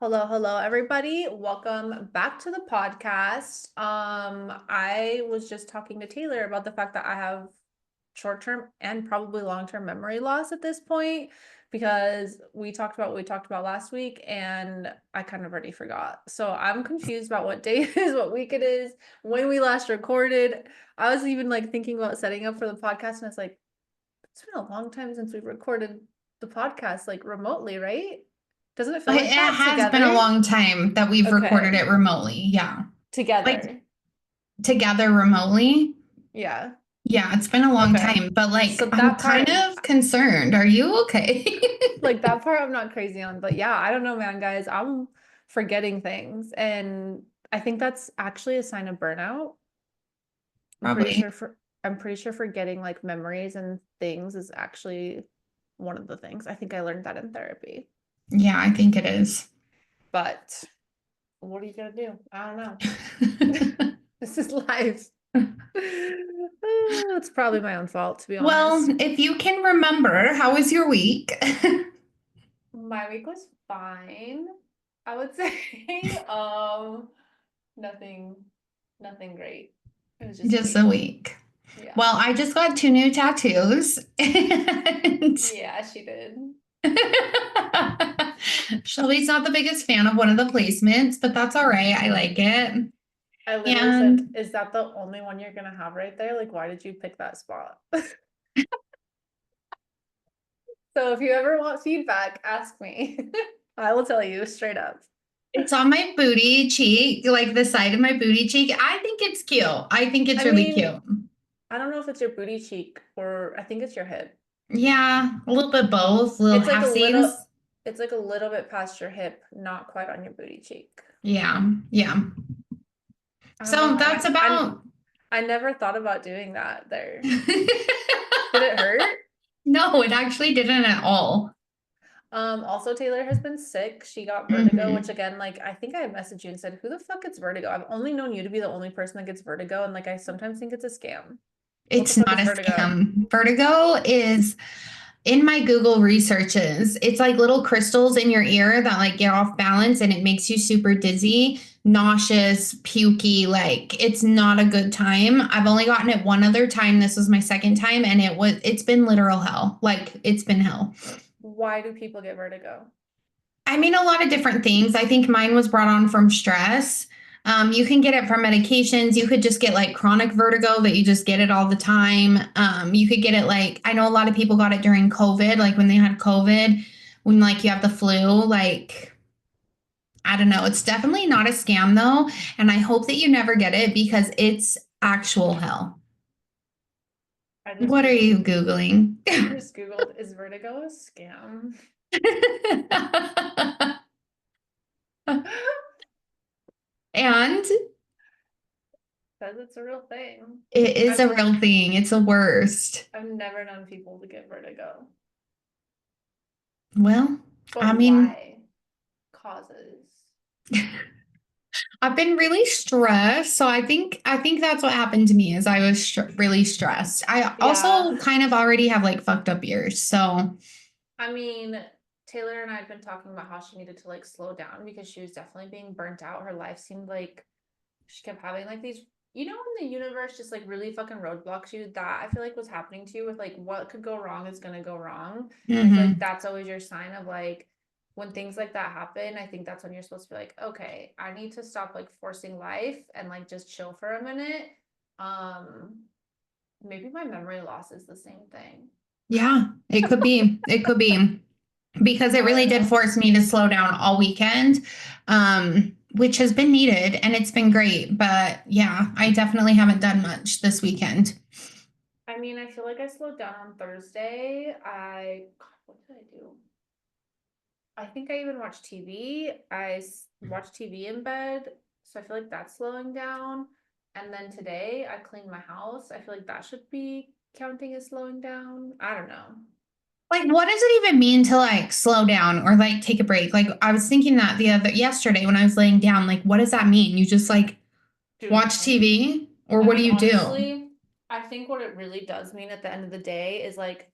Hello, everybody. Welcome back to the podcast. I was just talking to Taylor about the fact that I have short-term and probably long-term memory loss at this point because we talked about what we talked about last week and I kind of already forgot. So I'm confused about what day it is, what week it is, when we last recorded. I was even like thinking about setting up for the podcast and I was like, it's been a long time since we've recorded the podcast like remotely, right? Doesn't it feel It like that has been a together? long time that we've recorded Okay. it remotely. Yeah. Like Together. together remotely. Yeah. Yeah, it's been a long Okay. time, but So like I'm that kind part, of concerned. Are you okay? like that part I'm not crazy on, but yeah, I don't know, man, guys. I'm forgetting things and I think that's actually a sign of burnout. I'm pretty Probably. sure for I'm pretty sure forgetting like memories and things is actually one of the things. I think I learned that in therapy. Yeah, I think it is. But what are you gonna do? I don't know. This is life. It's probably my own fault, to be Well, honest. if you can remember, how was your week? My week was fine, I would say. Nothing, nothing great. It was just a Just a week. week. Yeah. Well, I just got two new tattoos. And Yeah, she did. Shelby's not the biggest fan of one of the placements, but that's all right. I like it. I literally said, And is that the only one you're gonna have right there? Like, why did you pick that spot? So if you ever want feedback, ask me. I will tell you straight up. it's on my booty cheek, like the side of my booty cheek. I think it's cute. I think it's I really mean, cute. I don't know if it's your booty cheek or I think it's your hip. Yeah, a little bit both, little It's like half a little, seams. it's like a little bit past your hip, not quite on your booty cheek. Yeah, yeah. I don't know. So that's about. I never thought about doing that there. Did it hurt? No, it actually didn't at all. Also Taylor has been sick. She got vertigo, which Mhm. again, like I think I messaged you and said, who the fuck gets vertigo? I've only known you to be the only person that gets vertigo, and like I sometimes think it's a scam. What the It's fuck not is a vertigo? scam. Vertigo is in my Google researches. It's like little crystals in your ear that like get off balance and it makes you super dizzy, nauseous, pukey. Like it's not a good time. I've only gotten it one other time. This was my second time and it's been literal hell. Like it's been hell. Why do people get vertigo? I mean, a lot of different things. I think mine was brought on from stress. You can get it from medications. You could just get like chronic vertigo that you just get it all the time. You could get it like, I know a lot of people got it during COVID, like when they had COVID, when like you have the flu. Like, I don't know. It's definitely not a scam though. And I hope that you never get it because it's actual hell. I just What are you Googled, Googling? I just Googled, is vertigo a scam? And Says it's a real thing. it is I've a real thing. It's the worst. I've never known people to get vertigo. Well, I But mean, why? Causes. I've been really stressed, so I think that's what happened to me is I was really stressed. I Yeah. also kind of already have like fucked up ears, so I mean, Taylor and I had been talking about how she needed to like slow down because she was definitely being burnt out. Her life seemed like she kept having like these, when the universe just like really fucking roadblocks you, that I feel like was happening to you with like what could go wrong is gonna go wrong. And I feel like mhm. that's always your sign of like when things like that happen, I think that's when you're supposed to be like, okay, I need to stop like forcing life and like just chill for a minute. Um, Maybe my memory loss is the same thing. Yeah, it could be. It could be because it I really don't did know. force me to slow down all weekend, which has been needed and it's been great. But yeah, I definitely haven't done much this weekend. I mean, I feel like I slowed down on Thursday. God, what did I do? I think I even watched TV. watched TV in bed, so I feel like that's slowing down. And then today I cleaned my house. I feel like that should be counting as slowing down. I don't know. Like, what does it even mean to like slow down or like take a break? Like, I was thinking that the other yesterday when I was laying down. Like, what does that mean? You just like Do watch nothing. TV, or I what do mean, you do? honestly, I think what it really does mean at the end of the day is like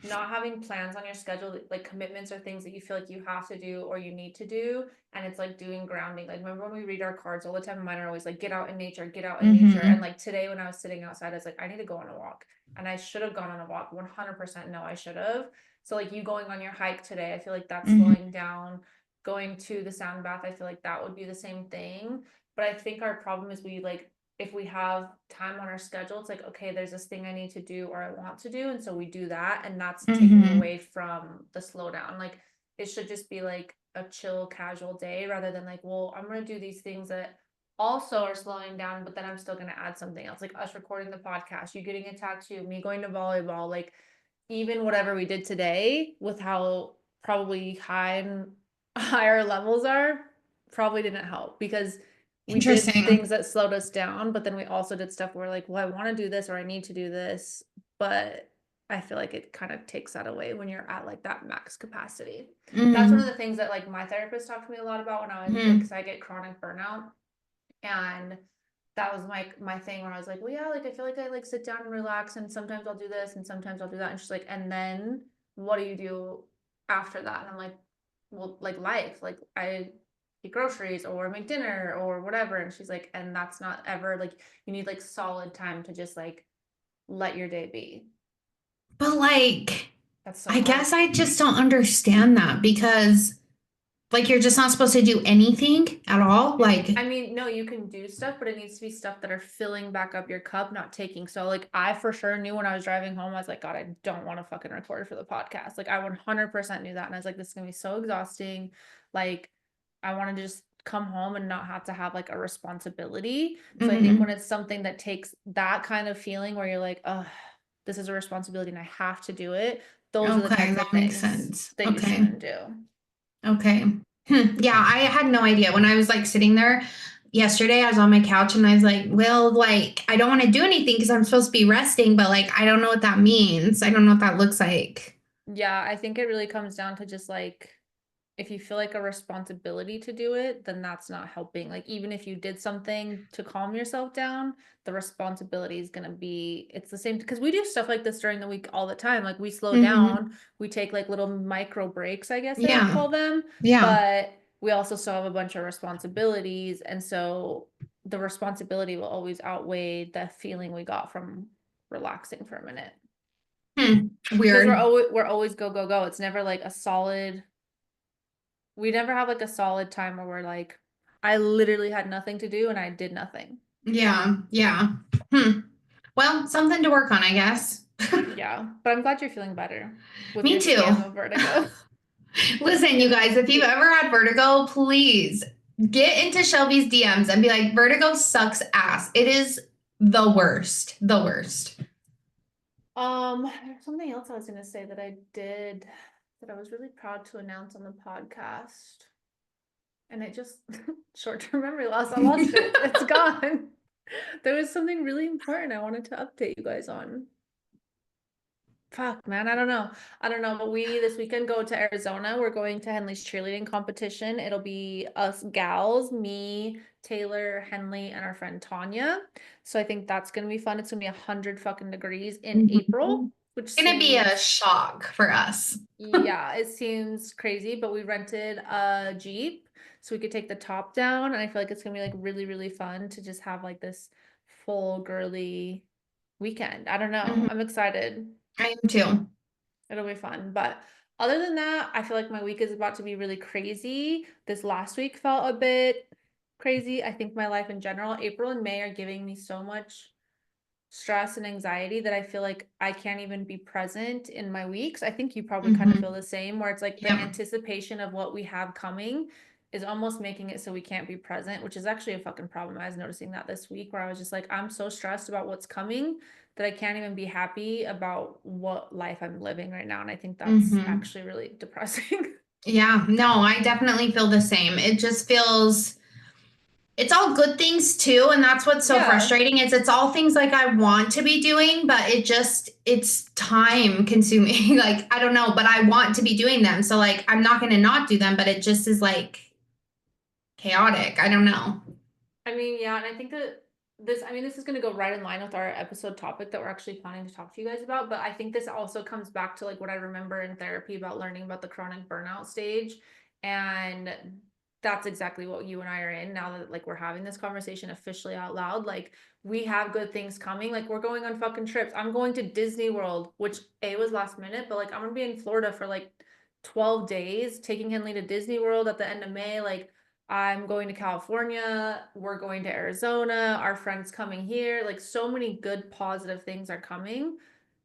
not having plans on your schedule, like commitments or things that you feel like you have to do or you need to do. And it's like doing grounding. Like, remember when we read our cards all the time? Mine are always like, get out in nature, get out in nature. And Mm-hmm. like today, when I was sitting outside, I was like, I need to go on a walk. And I should have gone on a walk. 100% no, I should have. So, like, you going on your hike today, I feel like that's Mm-hmm. slowing down. Going to the sound bath, I feel like that would be the same thing. But I think our problem is we like, if we have time on our schedule, it's like, okay, there's this thing I need to do or I want to do. And so we do that. And that's taking Mm-hmm. away from the slowdown. Like, it should just be like a chill, casual day rather than like, well, I'm going to do these things that also are slowing down, but then I'm still going to add something else, like us recording the podcast, you getting a tattoo, me going to volleyball, like even whatever we did today with how probably high and higher levels are probably didn't help because we did Interesting. things that slowed us down, but then we also did stuff where like, well, I want to do this or I need to do this, but I feel like it kind of takes that away when you're at like that max capacity. That's one of Mm-hmm. the things that like my therapist talked to me a lot about when I was like, Mm-hmm. because I get chronic burnout, and that was my thing where I was like, well, yeah, like I feel like I like sit down and relax, and sometimes I'll do this, and sometimes I'll do that, and she's like, and then what do you do after that? And I'm like, well, like life, like I eat groceries or make dinner or whatever, and she's like, and that's not ever like you need like solid time to just like let your day be. But like, That's so I hard. guess I just don't understand that because like you're just not supposed to do anything at all. Like, I mean, no, you can do stuff, but it needs to be stuff that are filling back up your cup, not taking. So, like, I for sure knew when I was driving home, I was like, God, I don't want to fucking record for the podcast. Like, I 100% knew that. And I was like, this is going to be so exhausting. Like, I want to just come home and not have to have like a responsibility. So, I think when mm-hmm. it's something that takes that kind of feeling where you're like, oh, this is a responsibility and I have to do it, those are the Okay, types that of makes things sense. that you Okay. shouldn't do. Okay. Yeah, I had no idea when I was like sitting there yesterday. I was on my couch and I was like, well, like, I don't want to do anything because I'm supposed to be resting, but like, I don't know what that means. I don't know what that looks like. Yeah, I think it really comes down to just like, if you feel like a responsibility to do it, then that's not helping. Like, even if you did something to calm yourself down, the responsibility is going to be, it's the same because we do stuff like this during the week all the time. Like, we slow Mm-hmm. down, we take like little micro breaks, I guess I would Yeah. call them, Yeah. but we also still have a bunch of responsibilities. And so the responsibility will always outweigh the feeling we got from relaxing for a minute. Because Weird. we're always go go go. It's never like a solid, we never have like a solid time where we're like, I literally had nothing to do and I did nothing. Yeah. Yeah. Hmm. Well, something to work on, I guess. Yeah, but I'm glad you're feeling better with Me your too. scam of vertigo. Listen, you guys, if you've ever had vertigo, please get into Shelby's DMs and be like, vertigo sucks ass. It is the worst. The worst. There's something else I was gonna say that I did that I was really proud to announce on the podcast. And it just short-term memory loss, I lost it. It's gone. There was something really important I wanted to update you guys on. Fuck, man, I don't know. I don't know, but we this weekend go to Arizona. We're going to Henley's cheerleading competition. It'll be us gals, me, Taylor, Henley, and our friend Tanya. So I think that's gonna be fun. It's gonna be 100 fucking degrees in April, which It's gonna be a seems, shock for us. yeah, it seems crazy, but we rented a Jeep so we could take the top down, and I feel like it's gonna be like really, really fun to just have like this full girly weekend. I don't know. Mhm. I'm excited. I am too. It'll be fun. But other than that, I feel like my week is about to be really crazy. This last week felt a bit crazy. I think my life in general, April and May are giving me so much stress and anxiety that I feel like I can't even be present in my weeks. I think you probably kind of Hmm. feel the same, where it's like the Yep. anticipation of what we have coming is almost making it so we can't be present, which is actually a fucking problem. I was noticing that this week where I was just like, I'm so stressed about what's coming that I can't even be happy about what life I'm living right now. And I think that's Hmm. actually really depressing. Yeah. No, I definitely feel the same. It just feels it's all good things too, and that's what's so Yeah. frustrating is it's all things like I want to be doing, but it's time consuming. Like I don't know, but I want to be doing them. So like I'm not going to not do them, but it just is like chaotic. I don't know. I mean, yeah, and I think that I mean, this is going to go right in line with our episode topic that we're actually planning to talk to you guys about. But I think this also comes back to like what I remember in therapy about learning about the chronic burnout stage. And that's exactly what you and I are in now that like we're having this conversation officially out loud. Like we have good things coming. Like we're going on fucking trips. I'm going to Disney World, which A was last minute, but like I'm gonna be in Florida for like 12 days, taking Henley to Disney World at the end of May. Like I'm going to California, we're going to Arizona, our friends coming here. Like so many good positive things are coming.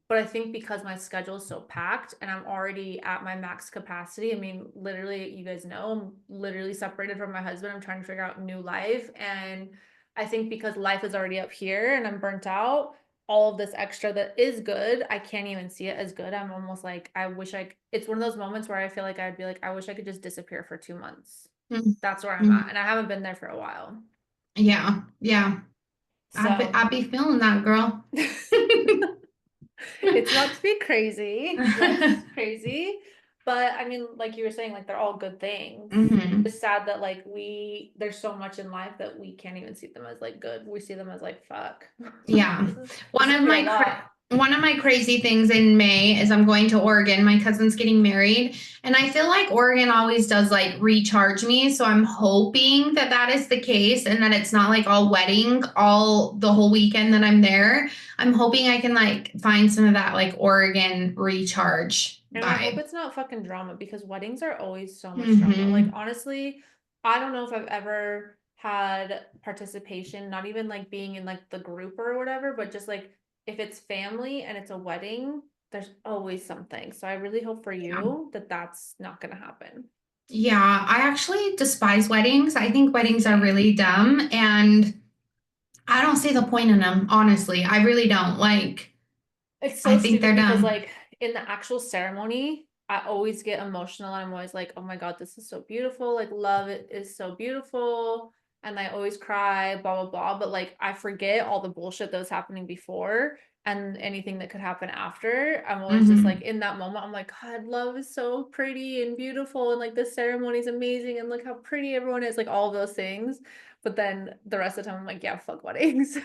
But I think because my schedule is so packed and I'm already at my max capacity, I mean, literally, you guys know, I'm literally separated from my husband. I'm trying to figure out new life. And I think because life is already up here and I'm burnt out, all of this extra that is good, I can't even see it as good. I'm almost like, I wish it's one of those moments where I feel like I'd be like, I wish I could just disappear for 2 months. That's where I'm at. Mhm. And I haven't been there for a while. Yeah, yeah. So I'd be feeling that, girl. it's not to be crazy. Life is crazy. But I mean, like you were saying, like they're all good things. hmm It's sad that like there's so much in life that we can't even see them as like good. We see them as like fuck. Yeah. This One is of gonna be a my lot. one of my crazy things in May is I'm going to Oregon. My cousin's getting married, and I feel like Oregon always does like recharge me. So I'm hoping that that is the case and that it's not like all wedding all the whole weekend that I'm there. I'm hoping I can like find some of that like Oregon recharge And I hope vibe. it's not fucking drama because weddings are always so much drama. Like hmm honestly, I don't know if I've ever had participation, not even like being in like the group or whatever, but just like if it's family and it's a wedding, there's always something. So I really hope for Yeah. you that that's not gonna happen. Yeah, I actually despise weddings. I think weddings are Same. really dumb and I don't see the point in them, honestly. I really don't. Like, It's I so think stupid they're because dumb. like in the actual ceremony, I always get emotional and I'm always like, oh my God, this is so beautiful. Like love it is so beautiful. And I always cry, blah, blah, blah. But like I forget all the bullshit that was happening before and anything that could happen after. I'm always just like hmm in that moment, I'm like, God, love is so pretty and beautiful. And like this ceremony is amazing. And look how pretty everyone is, like all of those things. But then the rest of the time, I'm like, yeah, fuck weddings.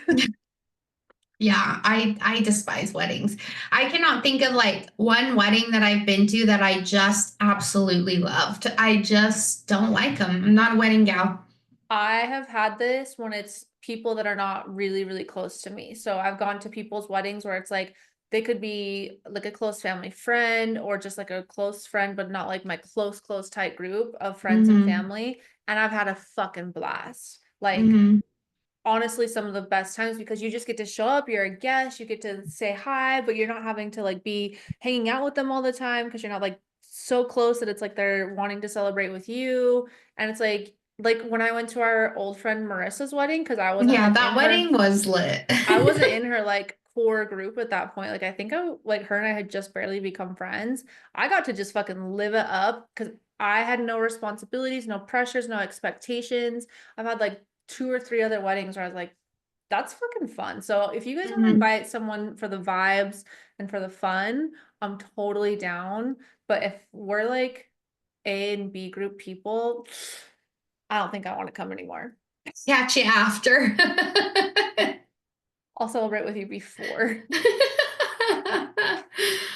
Yeah, I despise weddings. I cannot think of like one wedding that I've been to that I just absolutely loved. I just don't like them. I'm not a wedding gal. I have had this when it's people that are not really, really close to me. So I've gone to people's weddings where it's like they could be like a close family friend or just like a close friend, but not like my close, close, tight group of friends and hmm family. And I've had a fucking blast. Like hmm honestly some of the best times because you just get to show up, you're a guest, you get to say hi, but you're not having to like be hanging out with them all the time because you're not like so close that it's like they're wanting to celebrate with you. And it's like when I went to our old friend Marissa's wedding because I wasn't Yeah, like that in her wedding was lit. I wasn't in her like core group at that point. Like I think I like her and I had just barely become friends. I got to just fucking live it up because I had no responsibilities, no pressures, no expectations. I've had like two or three other weddings where I was like, that's fucking fun. So if you guys want to hmm invite someone for the vibes and for the fun, I'm totally down. But if we're like A and B group people, I don't think I want to come anymore. Catch you after. I'll celebrate with you before.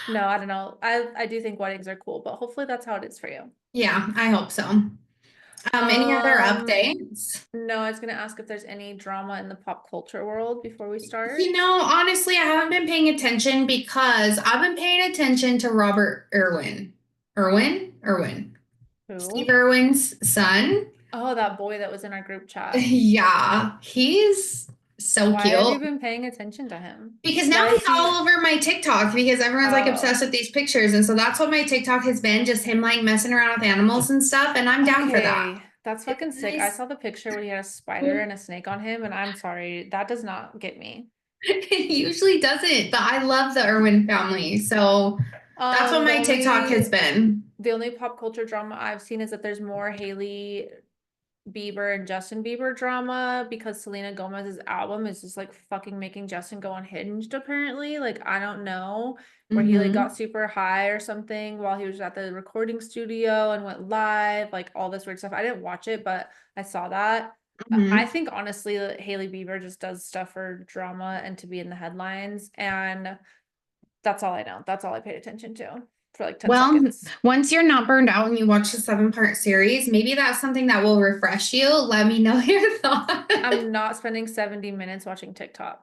No, I don't know. I do think weddings are cool, but hopefully that's how it is for you. Yeah, I hope so. Any other Um, updates? no, I was gonna ask if there's any drama in the pop culture world before we start. You know, honestly, I haven't been paying attention because I've been paying attention to Robert Irwin. Irwin. Steve Who? Irwin's son. Oh, that boy that was in our group chat. Yeah, he's so Why have you cute. been paying attention to him? Because now Why he's is he? all over my TikTok because everyone's like obsessed Oh, with these pictures. And so that's what my TikTok has been, just him like messing around with animals and stuff. And I'm down for that. okay. That's It's fucking sick. I nice. saw the picture when he had a spider and a snake on him, and I'm sorry, that does not get me. It usually doesn't, but I love the Irwin family. So that's what The my TikTok only has been. the only pop culture drama I've seen is that there's more Haley Bieber and Justin Bieber drama because Selena Gomez's album is just like fucking making Justin go unhinged apparently. Like I don't know where he like hmm got super high or something while he was at the recording studio and went live, like all this weird stuff. I didn't watch it, but I saw that. I Mhm. think honestly that Hailey Bieber just does stuff for drama and to be in the headlines, and that's all I know. That's all I paid attention to for like 10 Well, seconds. once you're not burned out and you watch the 7-part series, maybe that's something that will refresh you. Let me know your thoughts. I'm not spending 70 minutes watching TikToks.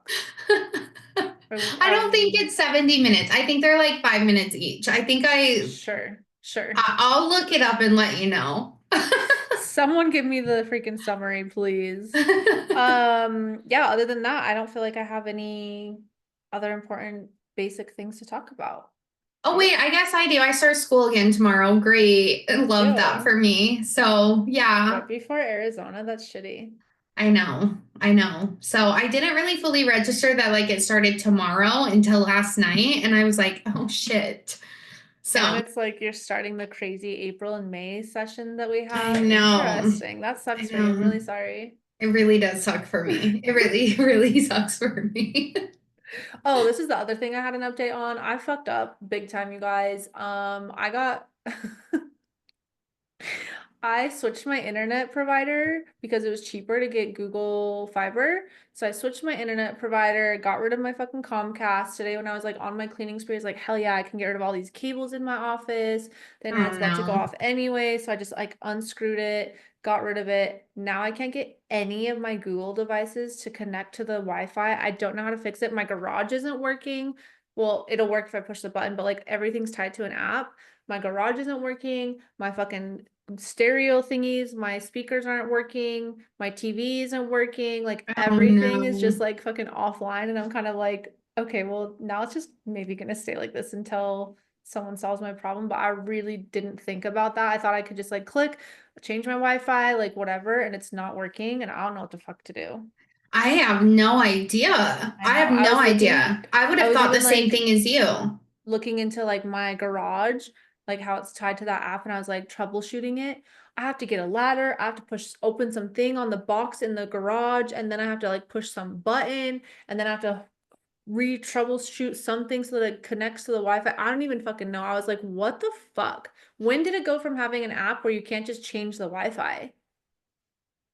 I don't think I it's 70 minutes. I think they're like 5 minutes each. I think sure, sure. I'll look it up and let you know. Someone give me the freaking summary, please. Yeah, other than that, I don't feel like I have any other important basic things to talk about. Oh Do you? wait, I guess I do. I start school again tomorrow. Great. I Me love that too. for me. So, yeah, Right before Arizona, that's shitty. I know. I know. So, I didn't really fully register that like it started tomorrow until last night and I was like, "Oh shit." And So, it's like you're starting the crazy April and May session that we I have. know. Interesting. That I sucks for you. I'm really know. sorry. It really does suck for me. It really really sucks for me. Oh, this is the other thing I had an update on. I fucked up big time, you guys. I got I switched my internet provider because it was cheaper to get Google Fiber. So I switched my internet provider, got rid of my fucking Comcast today when I was like on my cleaning spree. I was like, hell yeah, I can get rid of all these cables in my office. The Oh internet's about to go no. off anyway. So I just like unscrewed it, got rid of it. Now I can't get any of my Google devices to connect to the Wi-Fi. I don't know how to fix it. My garage isn't working. Well, it'll work if I push the button, but like everything's tied to an app. My garage isn't working. My fucking stereo thingies, my speakers aren't working, my TV isn't working, like Oh everything is no. just like fucking offline. And I'm kind of like, okay, well, now it's just maybe gonna stay like this until someone solves my problem. But I really didn't think about that. I thought I could just like click, change my Wi-Fi, like whatever, and it's not working, and I don't know what the fuck to do. I have no idea. I I know. have no idea. I would I have was thought the even same like thing as you. looking into like my garage, like how it's tied to that app, and I was like troubleshooting it. I have to get a ladder, I have to push open something on the box in the garage, and then I have to like push some button, and then I have to re-troubleshoot something so that it connects to the Wi-Fi. I don't even fucking know. I was like, what the fuck? When did it go from having an app where you can't just change the Wi-Fi?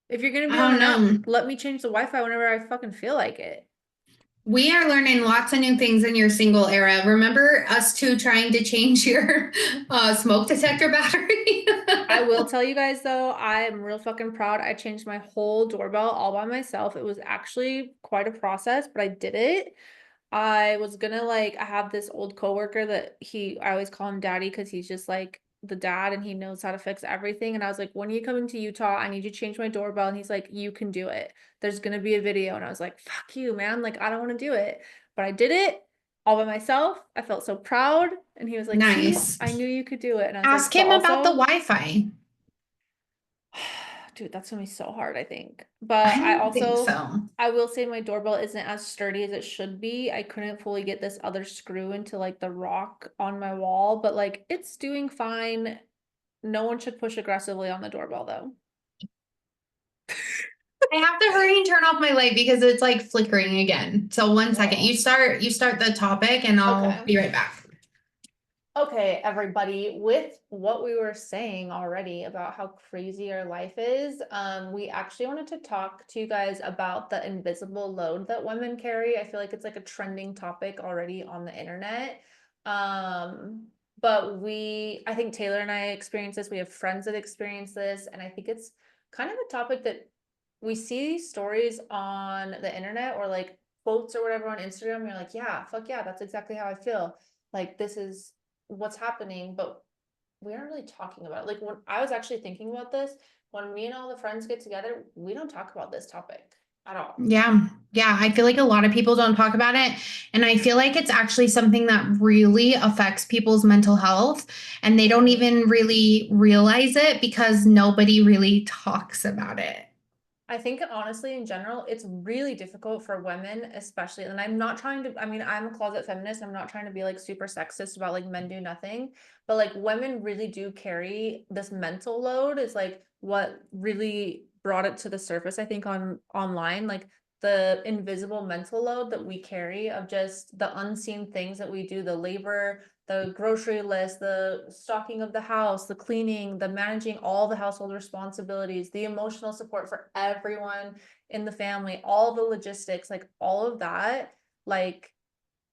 If you're gonna I be on don't an app, know. let me change the Wi-Fi whenever I fucking feel like it. We are learning lots of new things in your single era. Remember us two trying to change your smoke detector battery? I will tell you guys though, I am real fucking proud. I changed my whole doorbell all by myself. It was actually quite a process, but I did it. I was gonna like, I have this old coworker that I always call him daddy because he's just like the dad and he knows how to fix everything. And I was like, when are you coming to Utah? I need you to change my doorbell. And he's like, you can do it. There's gonna be a video. And I was like, fuck you, man. Like, I don't want to do it. But I did it all by myself. I felt so proud. And he was like, see, Nice. I knew you could do it. And I was Ask like, but him about the also, Wi-Fi. dude, that's gonna be so hard, I think. But I I don't think also, so. I will say my doorbell isn't as sturdy as it should be. I couldn't fully get this other screw into like the rock on my wall, but like it's doing fine. No one should push aggressively on the doorbell though. I have to hurry and turn off my light because it's like flickering again. So 1 second. Well, You start the topic and I'll okay. be right back. Okay, everybody, with what we were saying already about how crazy our life is, we actually wanted to talk to you guys about the invisible load that women carry. I feel like it's like a trending topic already on the internet. But I think Taylor and I experience this. We have friends that experience this, and I think it's kind of a topic that we see stories on the internet or like quotes or whatever on Instagram. You're like, yeah, fuck yeah, that's exactly how I feel. Like this is what's happening, but we aren't really talking about it. Like when I was actually thinking about this, when me and all the friends get together, we don't talk about this topic at all. Yeah. Yeah. I feel like a lot of people don't talk about it. And I feel like it's actually something that really affects people's mental health. And they don't Mhm. even really realize it because nobody really talks about it. I think honestly, in general, it's really difficult for women, especially, and I'm not trying to, I mean, I'm a closet feminist. I'm not trying to be like super sexist about like men do nothing, but like women really do carry this mental load is like what really brought it to the surface, I think, on online, like the invisible mental load that we carry of just the unseen things that we do, the labor, the grocery list, the stocking of the house, the cleaning, the managing all the household responsibilities, the emotional support for everyone in the family, all the logistics, like all of that. Like,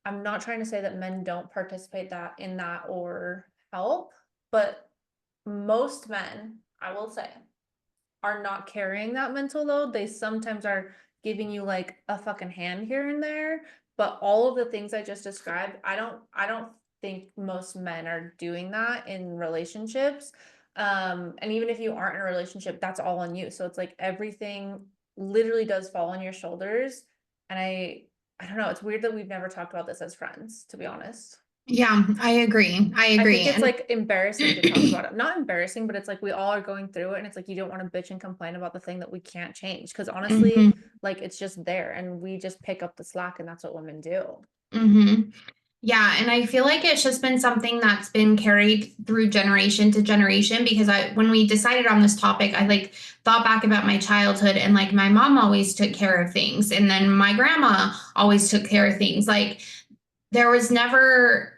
I'm not trying to say that men don't participate that in that or help, but most men, I will say, are not carrying that mental load. They sometimes are giving you like a fucking hand here and there, but all of the things I just described, I don't think most men are doing that in relationships. And even if you aren't in a relationship, that's all on you. So it's like everything literally does fall on your shoulders. And I don't know, it's weird that we've never talked about this as friends, to be honest. Yeah, I agree. I I agree. think it's And like embarrassing to talk about it. Not embarrassing, but it's like we all are going through it, and it's like you don't want to bitch and complain about the thing that we can't change. Because honestly, mhm, like it's just there, and we just pick up the slack, and that's what women do. mhm. Yeah, and I feel like it's just been something that's been carried through generation to generation because when we decided on this topic, I like thought back about my childhood and like my mom always took care of things and then my grandma always took care of things. Like there was never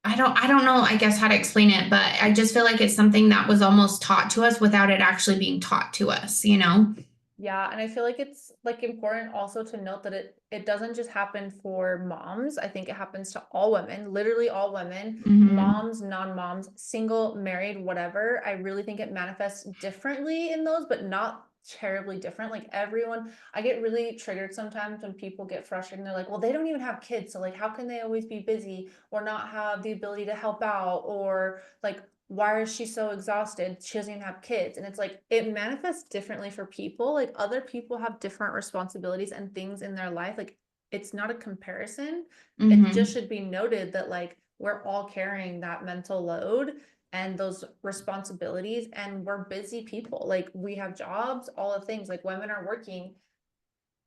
I don't know I guess how to explain it, but I just feel like it's something that was almost taught to us without it actually being taught to us, you know? Yeah, and I feel like it's like important also to note that it doesn't just happen for moms. I think it happens to all women, literally all women, Mhm. moms, non-moms, single, married, whatever. I really think it manifests differently in those, but not terribly different. Like everyone, I get really triggered sometimes when people get frustrated and they're like, well, they don't even have kids, so like how can they always be busy or not have the ability to help out, or like why is she so exhausted? She doesn't even have kids. And it's like it manifests differently for people. Like other people have different responsibilities and things in their life. Like it's not a comparison. It just Mhm. should be noted that like we're all carrying that mental load and those responsibilities, and we're busy people. Like we have jobs, all the things. Like women are working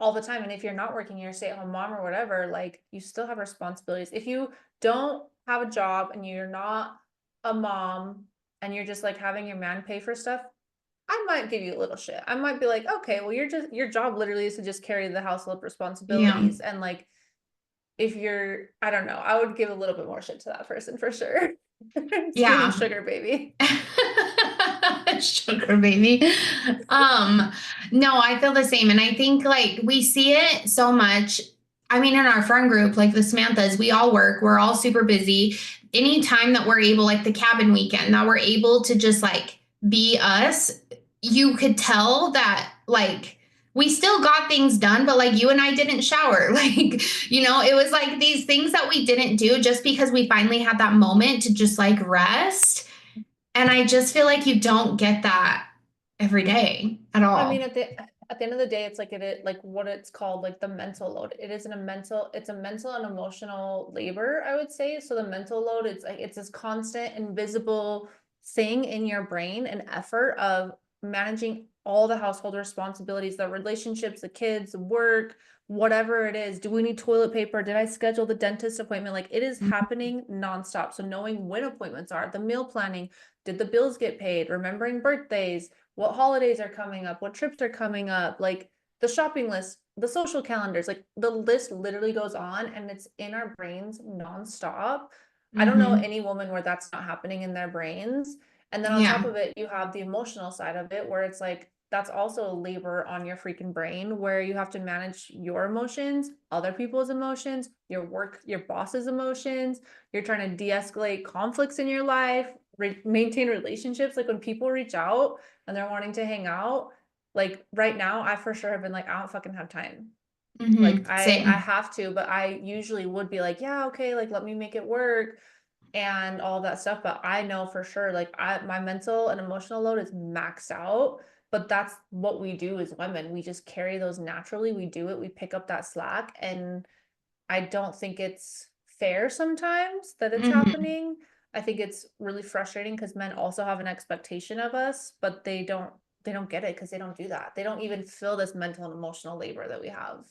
all the time. And if you're not working, you're a stay-at-home mom or whatever, like you still have responsibilities. If you don't have a job and you're not a mom and you're just like having your man pay for stuff, I might give you a little shit. I might be like, okay, well, you're just your job literally is to just carry the household Yeah. responsibilities. And like if you're, I don't know, I would give a little bit more shit to that person for sure. Screaming Yeah. sugar baby. Sugar baby. Um, no, I feel the same. And I think like we see it so much. I mean, in our friend group, like the Samanthas, we all work, we're all super busy. Anytime that we're able, like the cabin weekend, that we're able to just like be us, you could tell that like we still got things done, but like you and I didn't shower. Like, it was like these things that we didn't do just because we finally had that moment to just like rest. And I just feel like you don't get that every day at I mean, all. at the end of the day, it's like like what it's called, like the mental load. It's a mental and emotional labor, I would say. So the mental load, it's like it's this constant, invisible thing in your brain and effort of managing all the household responsibilities, the relationships, the kids, work, whatever it is. Do we need toilet paper? Did I schedule the dentist appointment? Like it is happening nonstop. So knowing when appointments are, the meal planning, did the bills get paid, remembering birthdays, what holidays are coming up, what trips are coming up, like the shopping list, the social calendars, like the list literally goes on and it's in our brains nonstop. I don't know Mm-hmm. any woman where that's not happening in their brains. And then on top Yeah. of it, you have the emotional side of it where it's like that's also a labor on your freaking brain where you have to manage your emotions, other people's emotions, your work, your boss's emotions. You're trying to de-escalate conflicts in your life, maintain relationships. Like when people reach out and they're wanting to hang out, like right now, I for sure have been like, I don't fucking have time. Like Mm-hmm. I Same. have to, but I usually would be like, yeah, okay, like let me make it work and all that stuff. But I know for sure, like my mental and emotional load is maxed out. But that's what we do as women. We just carry those naturally. We do it. We pick up that slack. And I don't think it's fair sometimes that it's Mm-hmm. happening. I think it's really frustrating because men also have an expectation of us, but they don't get it because they don't do that. They don't even feel this mental and emotional labor that we have.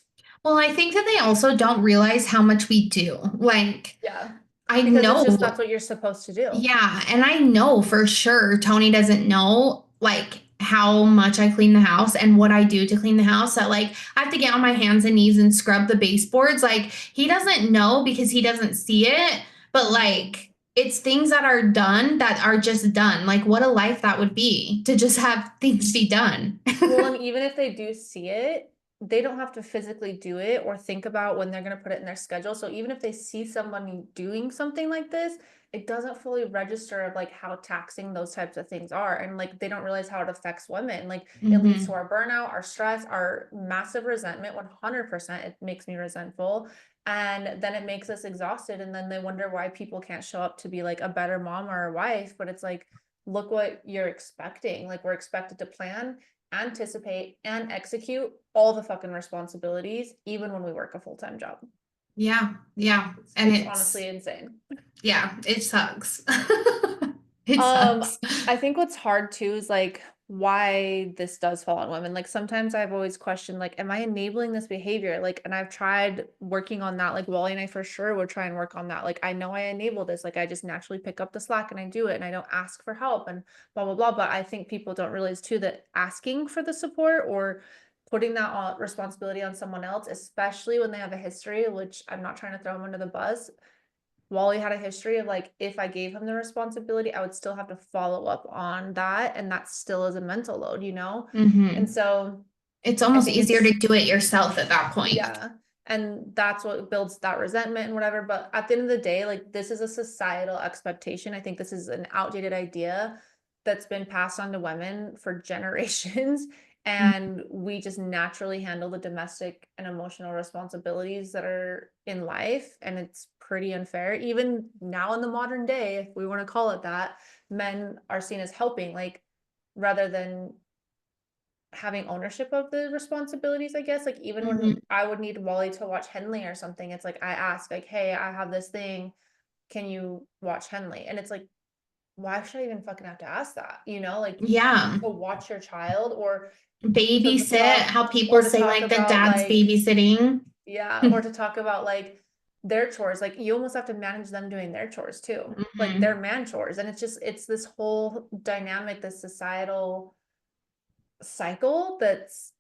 Well, I think that they also don't realize how much we do. Like, Yeah. I Because it's just know, that's what you're supposed to do. yeah, and I know for sure Tony doesn't know like how much I clean the house and what I do to clean the house. That like I have to get on my hands and knees and scrub the baseboards. Like he doesn't know because he doesn't see it, but Mhm. like it's things that are done that are just done. Like what a life that would be to just have things be done. Well, and even if they do see it, they don't have to physically do it or think about when they're going to put it in their schedule. So even if they see somebody doing something like this, it doesn't fully register of like how taxing those types of things are. And like they don't realize how it affects women. Like it leads to Hmm. our burnout, our stress, our massive resentment. 100%, it makes me resentful. And then it makes us exhausted. And then they wonder why people can't show up to be like a better mom or a wife. But it's like, look what you're expecting. Like we're expected to plan, anticipate, and execute all the fucking responsibilities, even when we work a full-time job. Yeah, yeah. And It's it's, honestly insane. yeah, it sucks. It Um, sucks. I think what's hard too is like why this does fall on women. Like sometimes I've always questioned, like, am I enabling this behavior? Like, and I've tried working on that. Like Wally and I for sure would try and work on that. Like, I know I enable this. Like, I just naturally pick up the slack and I do it and I don't ask for help and blah blah blah. But I think people don't realize too that asking for the support or putting that on responsibility on someone else, especially when they have a history, which I'm not trying to throw them under the bus, Wally had a history of like, if I gave him the responsibility, I would still have to follow up on that. And that still is a mental load, you know? And Hmm. so It's I almost think easier to it's, do it yourself at that point. yeah. And that's what builds that resentment and whatever. But at the end of the day, like this is a societal expectation. I think this is an outdated idea that's been passed on to women for generations. And we just naturally handle the domestic and emotional responsibilities that are in life. And it's pretty unfair. Even now in the modern day, if we want to call it that, men are seen as helping, like rather than having ownership of the responsibilities, I guess. Like even when Hmm. I would need Wally to watch Henley or something, it's like I ask, like, hey, I have this thing, can you watch Henley? And it's like, why should I even fucking have to ask that? You know, like Yeah. to watch your child or to Babysit, talk how or people to say talk like the about dad's like, babysitting. yeah, or to talk about like their chores. Like you almost have to manage them doing their chores too. Like Hmm. their man chores. And it's just it's this whole dynamic, this societal cycle that's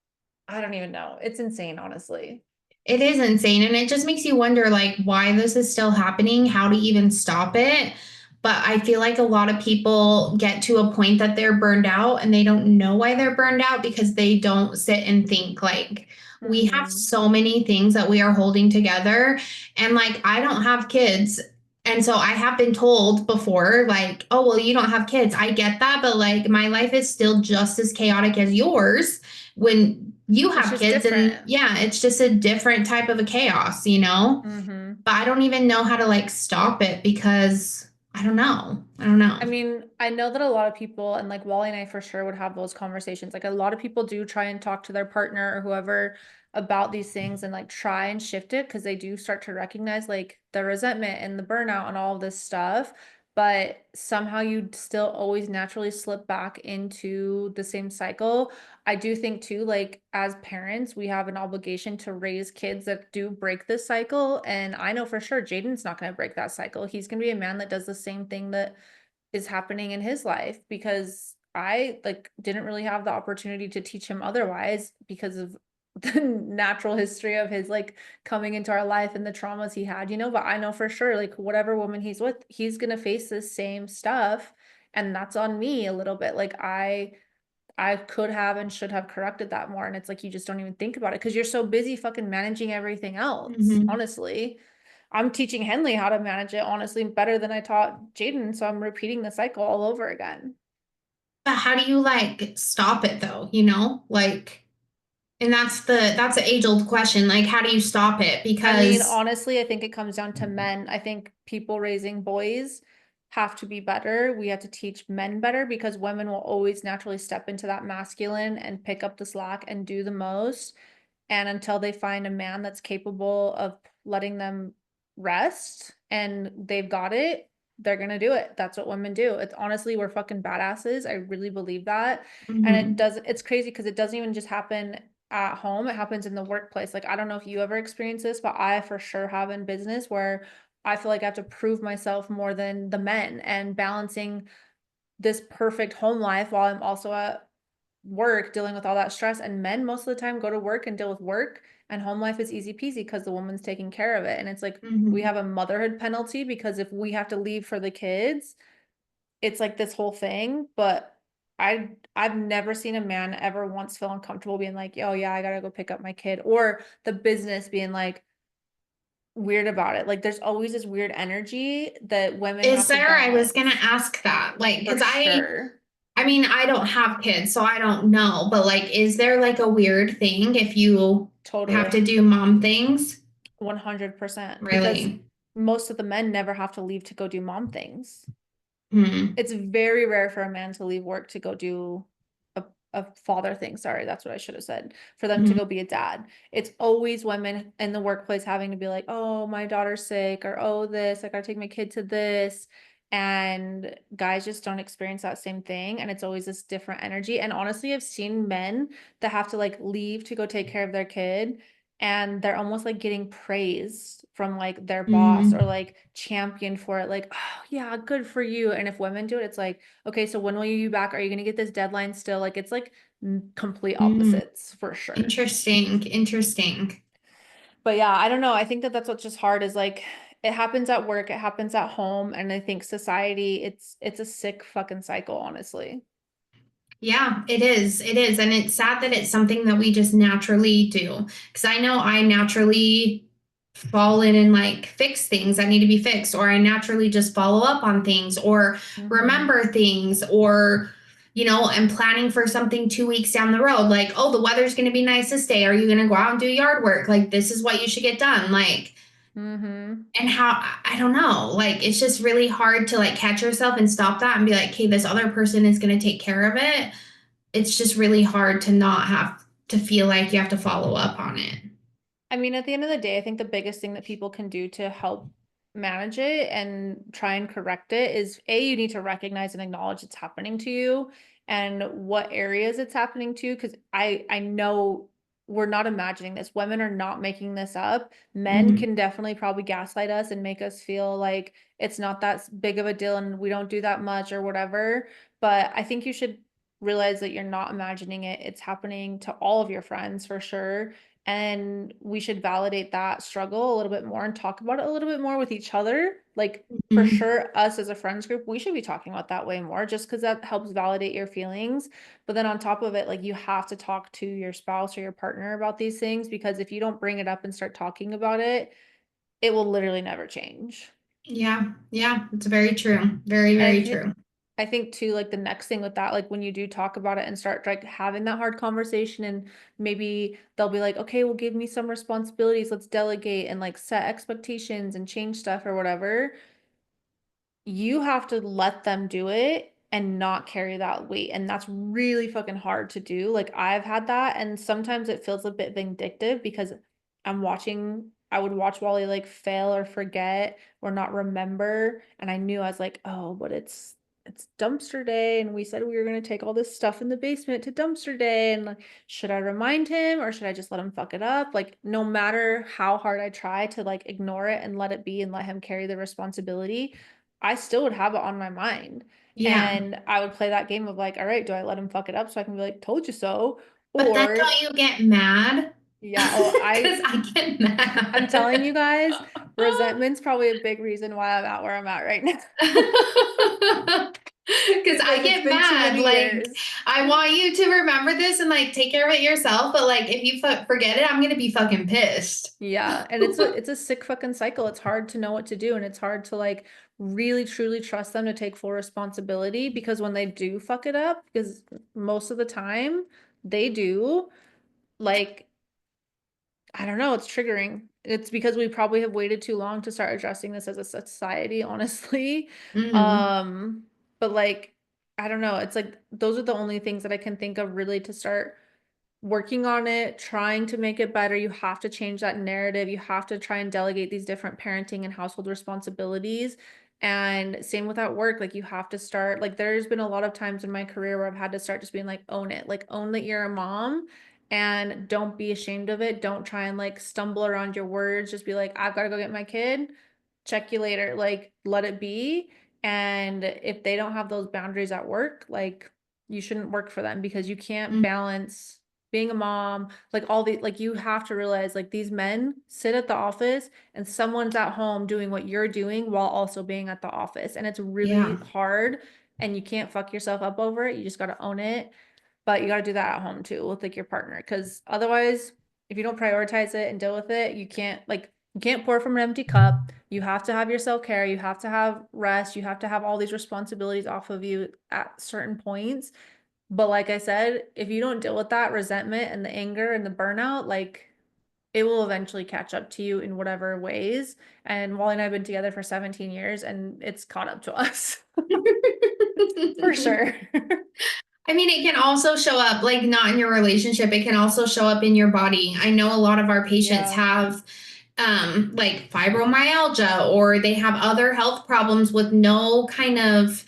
I don't even know. It's insane, honestly. It is insane. And it just makes you wonder, like, why this is still happening, how to even stop it. But I feel like a lot of people get to a point that they're burned out and they don't know why they're burned out because they don't sit and think. Like, we have Mhm. so many things that we are holding together. And, like, I don't have kids. And so I have been told before, like, oh, well, you don't have kids. I get that. But, like, my life is still just as chaotic as yours when you It's have just kids. And different. yeah, it's just a different type of a chaos, you know? Mhm. But I don't even know how to like stop it because I don't know. I don't know. I mean, I know that a lot of people, and like Wally and I for sure would have those conversations. Like a lot of people do try and talk to their partner or whoever about these things and like try and shift it because they do start to recognize like the resentment and the burnout and all of this stuff. But somehow you still always naturally slip back into the same cycle. I do think too, like as parents, we have an obligation to raise kids that do break this cycle. And I know for sure Jaden's not going to break that cycle. He's going to be a man that does the same thing that is happening in his life because I like didn't really have the opportunity to teach him otherwise because of the natural history of his like coming into our life and the traumas he had, you know, but I know for sure like whatever woman he's with, he's going to face this same stuff and that's on me a little bit. Like I could have and should have corrected that more and it's like you just don't even think about it because you're so busy fucking managing everything else, Hmm. honestly. I'm teaching Henley how to manage it honestly better than I taught Jaden, so I'm repeating the cycle all over again. But how do you like stop it though? You know, like, and that's an age old question. Like, how do you stop it? I mean, Because honestly, I think it comes down to men. I think people raising boys have to be better. We have to teach men better because women will always naturally step into that masculine and pick up the slack and do the most. And until they find a man that's capable of letting them rest and they've got it, they're gonna do it. That's what women do. It's honestly, we're fucking badasses. I really believe that. And mhm. it's crazy because it doesn't even just happen at home, it happens in the workplace. Like, I don't know if you ever experience this, but I for sure have in business where I feel like I have to prove myself more than the men and balancing this perfect home life while I'm also at work dealing with all that stress, and men most of the time go to work and deal with work, and home life is easy peasy because the woman's taking care of it. And it's like we Mhm. have a motherhood penalty because if we have to leave for the kids, it's like this whole thing. But I've never seen a man ever once feel uncomfortable being like, oh yeah, I gotta go pick up my kid, or the business being like weird about it. Like there's always this weird energy that women Is have to there? I was gonna balance. ask that. Like, For because sure. I mean, I don't have kids, so I don't know, but like, is there like a weird thing if you have Totally. to do mom things? 100%. Because Really? most of the men never have to leave to go do mom things. Hmm. It's very rare for a man to leave work to go do a father thing. Sorry, that's what I should have said. For them to Hmm. go be a dad. It's always women in the workplace having to be like, oh, my daughter's sick, or oh, this, I gotta take my kid to this. And guys just don't experience that same thing. And it's always this different energy. And honestly, I've seen men that have to like leave to go take care of their kid, and they're almost like getting praised from like their boss, or Hmm. like championed for it, like, oh yeah, good for you. And if women do it, it's like, okay, so when will you be back? Are you gonna get this deadline still? Like it's like complete Hmm. opposites for sure. Interesting. Interesting. But yeah, I don't know. I think that that's what's just hard, is like it happens at work, it happens at home, and I think society, it's a sick fucking cycle, honestly. Yeah, it is. It is. And it's sad that it's something that we just naturally do. Because I know I naturally fall in and like fix things that need to be fixed, or I naturally just follow up on things or Mm-hmm. remember things, or, am planning for something 2 weeks down the road. Like, oh, the weather's going to be nice this day. Are you going to go out and do yard work? Like, this is what you should get done. Like, Mm-hmm. and how, I don't know, like, it's just really hard to like catch yourself and stop that and be like, hey, this other person is going to take care of it. It's just really hard to not have to feel like you have to follow up on it. I mean, at the end of the day, I think the biggest thing that people can do to help manage it and try and correct it is A, you need to recognize and acknowledge it's happening to you and what areas it's happening to. Because I know we're not imagining this. Women are not making this up. Men Mhm. can definitely probably gaslight us and make us feel like it's not that big of a deal and we don't do that much or whatever. But I think you should realize that you're not imagining it. It's happening to all of your friends for sure, and we should validate that struggle a little bit more and talk about it a little bit more with each other. Like for Mhm. sure, us as a friends group, we should be talking about that way more, just because that helps validate your feelings. But then on top of it, like you have to talk to your spouse or your partner about these things, because if you don't bring it up and start talking about it will literally never change. Yeah, yeah, it's very true. Very, And very true. I think too, like the next thing with that, like when you do talk about it and start like having that hard conversation, and maybe they'll be like, okay, well, give me some responsibilities, let's delegate and like set expectations and change stuff or whatever. You have to let them do it and not carry that weight. And that's really fucking hard to do. Like I've had that. And sometimes it feels a bit vindictive because I would watch Wally like fail or forget or not remember. And I knew, I was like, oh, but it's dumpster day. And we said we were going to take all this stuff in the basement to dumpster day. And like, should I remind him or should I just let him fuck it up? Like, no matter how hard I try to like ignore it and let it be and let him carry the responsibility, I still would have it on my mind. Yeah. And I would play that game of like, all right, do I let him fuck it up so I can be like, told you so? But then Or don't you get mad? yeah, oh, Because I get I'm telling mad. you guys, resentment's probably a big reason why I'm at where I'm at right now. Because I Because it's get been too mad. many Like, years. I want you to remember this and like take care of it yourself. But like, if you forget it, I'm going to be fucking pissed. Yeah, and it's a sick fucking cycle. It's hard to know what to do, and it's hard to like really truly trust them to take full responsibility, because when they do fuck it up, because most of the time they do, like I don't know, it's triggering. It's because we probably have waited too long to start addressing this as a society, honestly. Hmm. Um, but like, I don't know, it's like those are the only things that I can think of really to start working on it, trying to make it better. You have to change that narrative. You have to try and delegate these different parenting and household responsibilities. And same with at work, like you have to start, like there's been a lot of times in my career where I've had to start just being like, own it, like own that you're a mom and don't be ashamed of it. Don't try and like stumble around your words. Just be like, I've got to go get my kid. Check you later. Like let it be. And if they don't have those boundaries at work, like you shouldn't work for them because you can't Mm, balance being a mom, like all the like you have to realize like these men sit at the office and someone's at home doing what you're doing while also being at the office. And it's really yeah. hard and you can't fuck yourself up over it. You just got to own it. But you got to do that at home too with like your partner because otherwise, if you don't prioritize it and deal with it, you can't pour from an empty cup. You have to have your self-care, you have to have rest, you have to have all these responsibilities off of you at certain points. But like I said, if you don't deal with that resentment and the anger and the burnout, like it will eventually catch up to you in whatever ways. And Wally and I have been together for 17 years and it's caught up to us for sure. I mean, it can also show up like not in your relationship. It can also show up in your body. I know a lot of our patients Yeah. have like fibromyalgia or they have other health problems with no kind of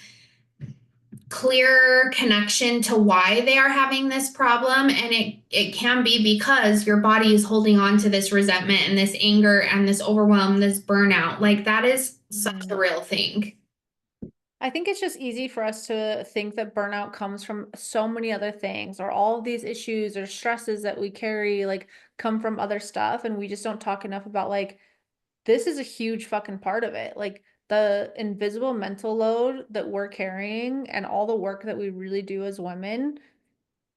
clear connection to why they are having this problem, and it can be because your body is holding on to this resentment and this anger and this overwhelm, this burnout. Like that is such a Mhm. real thing. I think it's just easy for us to think that burnout comes from so many other things or all of these issues or stresses that we carry like come from other stuff and we just don't talk enough about like this is a huge fucking part of it. Like the invisible mental load that we're carrying and all the work that we really do as women,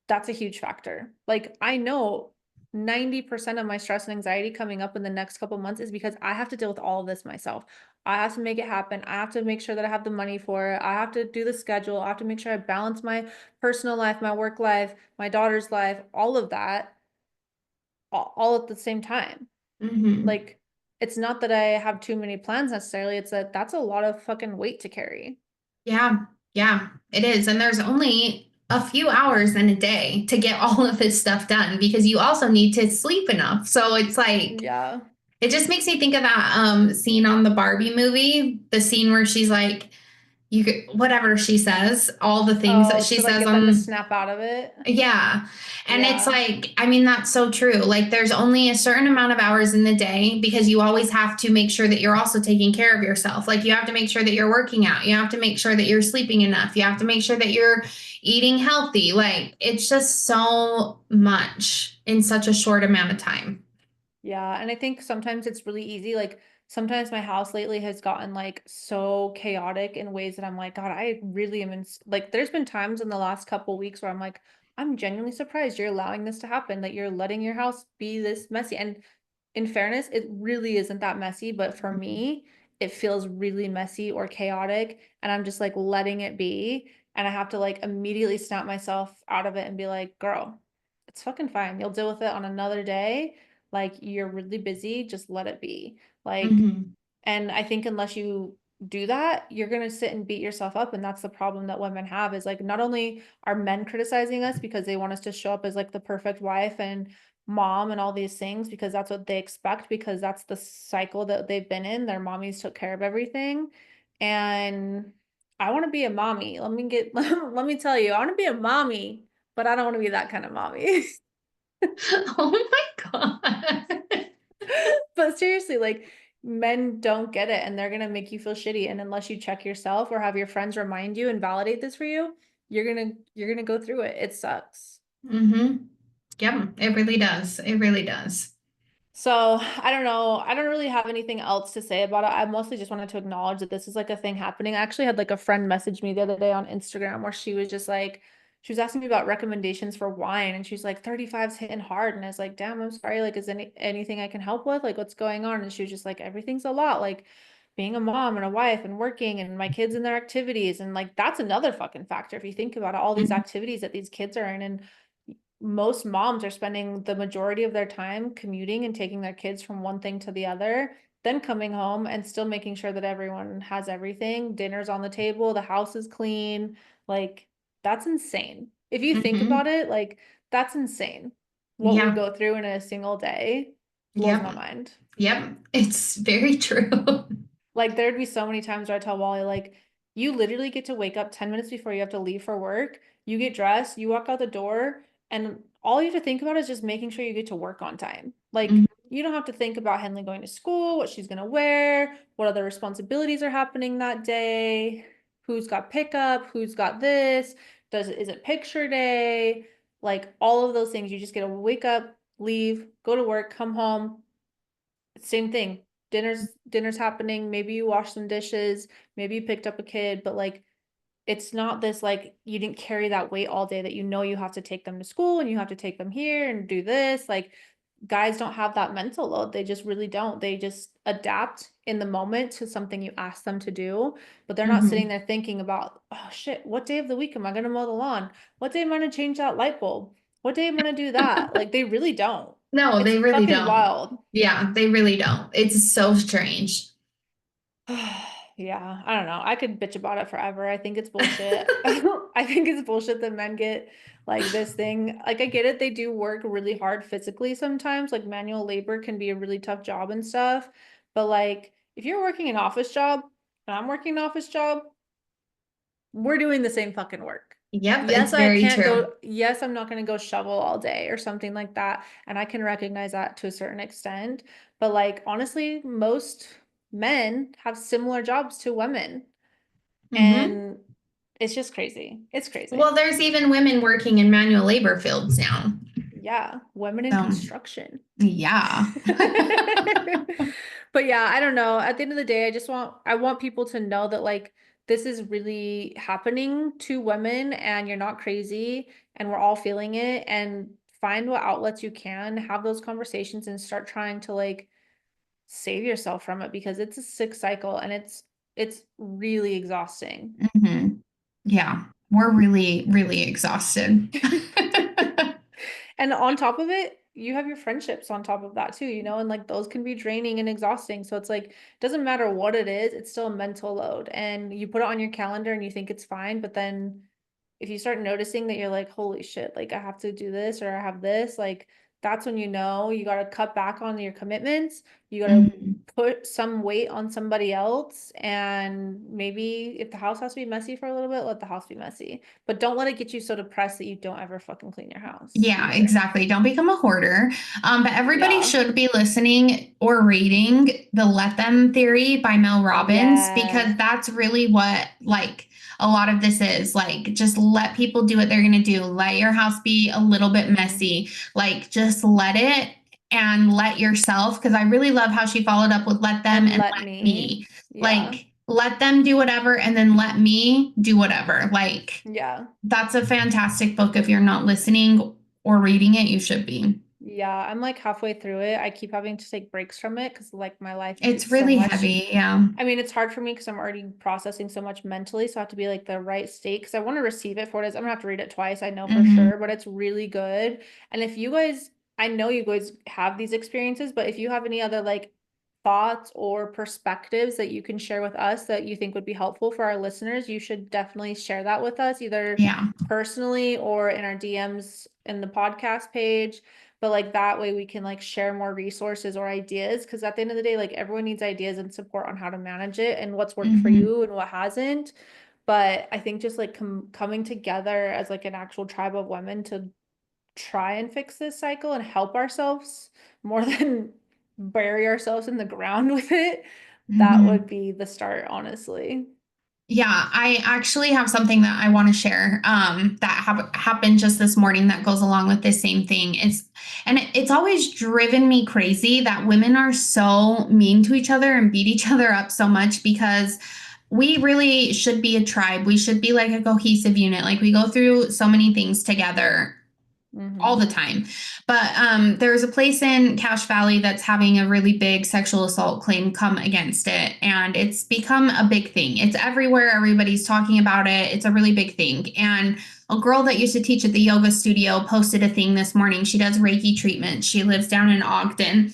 that's a huge factor. Like I know 90% of my stress and anxiety coming up in the next couple months is because I have to deal with all of this myself. I have to make it happen. I have to make sure that I have the money for it. I have to do the schedule. I have to make sure I balance my personal life, my work life, my daughter's life, all of that all at the same time. Hmm. Like it's not that I have too many plans necessarily. It's that that's a lot of fucking weight to carry. Yeah, yeah, it is. And there's only a few hours in a day to get all of this stuff done because you also need to sleep enough. So it's like, Yeah. it just makes me think of that scene on the Barbie movie, the scene where she's like, you could, whatever she says, all the things that Oh, she to like says get them to on, snap out of it. yeah. And it's Yeah. like, I mean, that's so true. Like, there's only a certain amount of hours in the day because you always have to make sure that you're also taking care of yourself. Like, you have to make sure that you're working out. You have to make sure that you're sleeping enough. You have to make sure that you're eating healthy. Like, it's just so much in such a short amount of time. Yeah, and I think sometimes it's really easy. Like sometimes my house lately has gotten like so chaotic in ways that I'm like, God, I really am in like there's been times in the last couple weeks where I'm like, I'm genuinely surprised you're allowing this to happen, that you're letting your house be this messy. And in fairness, it really isn't that messy, but for me, it feels really messy or chaotic, and I'm just like letting it be. And I have to like immediately snap myself out of it and be like, girl, it's fucking fine. You'll deal with it on another day. Like you're really busy, just let it be. Like, Mm-hmm. and I think unless you do that, you're gonna sit and beat yourself up. And that's the problem that women have is like not only are men criticizing us because they want us to show up as like the perfect wife and mom and all these things because that's what they expect because that's the cycle that they've been in. Their mommies took care of everything. And I want to be a mommy. Let me get let me tell you, I want to be a mommy, but I don't want to be that kind of mommy. Oh my God. But seriously, like men don't get it and they're gonna make you feel shitty. And unless you check yourself or have your friends remind you and validate this for you, you're gonna go through it. It sucks. Mm-hmm. Yep, it really does. It really does. So I don't know. I don't really have anything else to say about it. I mostly just wanted to acknowledge that this is like a thing happening. I actually had like a friend message me the other day on Instagram where she was just like, she was asking me about recommendations for wine and she's like, 35's hitting hard. And I was like, damn, I'm sorry. Like, is anything I can help with? Like, what's going on? And she was just like, everything's a lot. Like being a mom and a wife and working and my kids and their activities. And like, that's another fucking factor. If you think about it, all these Mhm. activities that these kids are in and most moms are spending the majority of their time commuting and taking their kids from one thing to the other, then coming home and still making sure that everyone has everything, dinner's on the table, the house is clean. Like, that's insane. If you think about Mhm. it, like, that's insane. What we Yeah. go through in a single day blows Yep. my mind. Yep. It's very true. Like there'd be so many times where I tell Wally, like, you literally get to wake up 10 minutes before you have to leave for work. You get dressed, you walk out the door, and all you have to think about is just making sure you get to work on time. Like, Mhm. you don't have to think about Henley going to school, what she's gonna wear, what other responsibilities are happening that day, who's got pickup, who's got this. is it picture day? Like all of those things. You just get to wake up, leave, go to work, come home. Same thing. Dinner's happening. Maybe you wash some dishes, maybe you picked up a kid, but like it's not this like you didn't carry that weight all day that you know you have to take them to school and you have to take them here and do this. Like guys don't have that mental load. They just really don't. They just adapt in the moment to something you ask them to do, but they're not sitting Mhm. there thinking about, oh shit, what day of the week am I going to mow the lawn? What day am I going to change that light bulb? What day am I going to do that? Like they really don't. No, It's they really fucking don't. wild. Yeah, they really don't. It's so strange. Yeah, I don't know. I could bitch about it forever. I think it's bullshit. I think it's bullshit that men get like this thing. Like I get it, they do work really hard physically sometimes. Like manual labor can be a really tough job and stuff. But like if you're working an office job and I'm working an office job, we're doing the same fucking work. Yep, it's Yes, I very can't true. go, yes, I'm not going to go shovel all day or something like that. And I can recognize that to a certain extent. But like, honestly, most men have similar jobs to women. Hmm. And it's just crazy. It's crazy. Well, there's even women working in manual labor fields now. Yeah, women in So, construction. yeah. But yeah, I don't know. At the end of the day, I want people to know that like this is really happening to women and you're not crazy and we're all feeling it and find what outlets you can, have those conversations and start trying to like save yourself from it because it's a sick cycle and it's really exhausting. Hmm. Yeah, we're really, really exhausted. And on top of it, you have your friendships on top of that too, and like those can be draining and exhausting. So it's like, it doesn't matter what it is, it's still a mental load. And you put it on your calendar and you think it's fine, but then if you start noticing that you're like, holy shit, like I have to do this or I have this, like that's when you know you got to cut back on your commitments. You got to Mhm. put some weight on somebody else. And maybe if the house has to be messy for a little bit, let the house be messy. But don't let it get you so depressed that you don't ever fucking clean your house Yeah, either. exactly. Don't become a hoarder. But everybody Yeah. should be listening or reading the Let Them theory by Mel Robbins Yeah. because that's really what like a lot of this is. Like just let people do what they're going to do. Let your house be a little bit Hmm. messy. Like just let it and let yourself because I really love how she followed up with let them And and let let me. me. Yeah. Like let them do whatever and then let me do whatever. Like Yeah. that's a fantastic book. If you're not listening or reading it, you should be. Yeah. I'm like halfway through it. I keep having to take breaks from it because like my life It's gets so really much. heavy. Yeah. I mean, it's hard for me because I'm already processing so much mentally. So I have to be like the right state because I want to receive it for what it is. I'm gonna have to read it twice, I know for Hmm. sure, but it's really good. And if you guys, I know you guys have these experiences, but if you have any other like thoughts or perspectives that you can share with us that you think would be helpful for our listeners, you should definitely share that with us, either Yeah. personally or in our DMs in the podcast page. But like that way we can like share more resources or ideas because at the end of the day, like everyone needs ideas and support on how to manage it and what's worked for Hmm. you and what hasn't. But I think just like coming together as like an actual tribe of women to try and fix this cycle and help ourselves more than bury ourselves in the ground with it, that would Hmm. be the start, honestly. Yeah, I actually have something that I want to share that happened just this morning that goes along with this same thing. It's always driven me crazy that women are so mean to each other and beat each other up so much because we really should be a tribe. We should be like a cohesive unit. Like we go through so many things together all the Mm-hmm. time. But there's a place in Cache Valley that's having a really big sexual assault claim come against it. And it's become a big thing. It's everywhere. Everybody's talking about it. It's a really big thing. And a girl that used to teach at the yoga studio posted a thing this morning. She does Reiki treatment. She lives down in Ogden.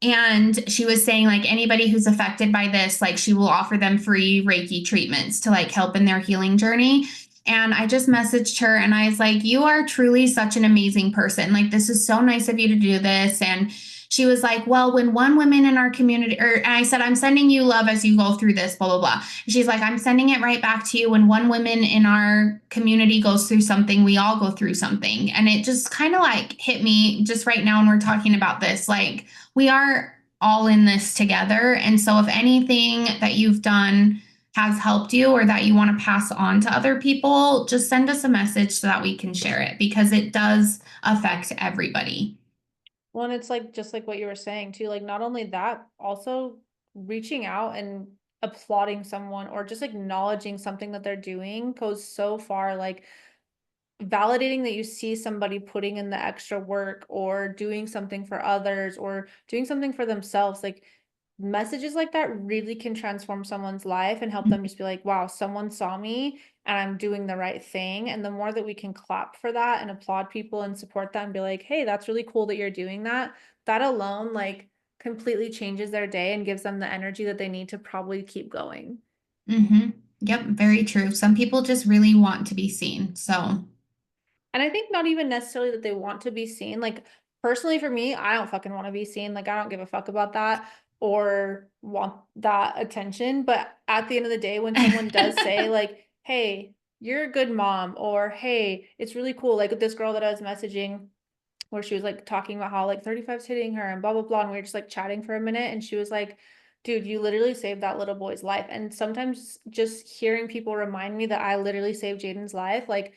And she was saying, like, anybody who's affected by this, like, she will offer them free Reiki treatments to like help in their healing journey. And I just messaged her and I was like, you are truly such an amazing person. Like, this is so nice of you to do this. And she was like, well, when one woman in our community, or and I said, I'm sending you love as you go through this, blah, blah, blah. And she's like, I'm sending it right back to you. When one woman in our community goes through something, we all go through something. And it just kind of like hit me just right now when we're talking about this. Like, we are all in this together. And so if anything that you've done has helped you or that you want to pass on to other people, just send us a message so that we can share it because it does affect everybody. Well, and it's like just like what you were saying too, like not only that, also reaching out and applauding someone or just acknowledging something that they're doing goes so far. Like validating that you see somebody putting in the extra work or doing something for others or doing something for themselves, like messages like that really can transform someone's life and help them just be like, wow, someone saw me and I'm doing the right thing. And the more that we can clap for that and applaud people and support them and be like, hey, that's really cool that you're doing that, that alone like completely changes their day and gives them the energy that they need to probably keep going. Mm-hmm. Yep, very true. Some people just really want to be seen. So, And I think not even necessarily that they want to be seen. Like personally for me, I don't fucking want to be seen. Like I don't give a fuck about that or want that attention. But at the end of the day, when someone does say like, hey, you're a good mom, or hey, it's really cool. Like this girl that I was messaging where she was like talking about how like 35's hitting her and blah blah blah. And we were just like chatting for a minute and she was like, dude, you literally saved that little boy's life. And sometimes just hearing people remind me that I literally saved Jaden's life, like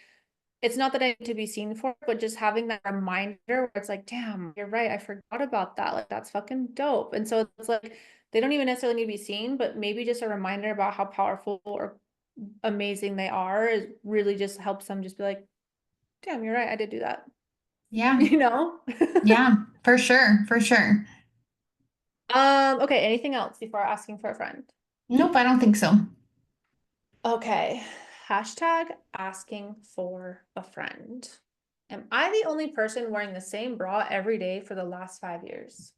it's not that I need to be seen for it, but just having that reminder where it's like, damn, you're right. I forgot about that. Like, that's fucking dope. And so it's like, they don't even necessarily need to be seen, but maybe just a reminder about how powerful or amazing they are is really just helps them just be like, damn, you're right. I did do that. yeah, You know? yeah, for sure, for sure. Okay. Anything else before asking for a friend? Nope, I don't think so. Okay. Hashtag asking for a friend. Am I the only person wearing the same bra every day for the last 5 years?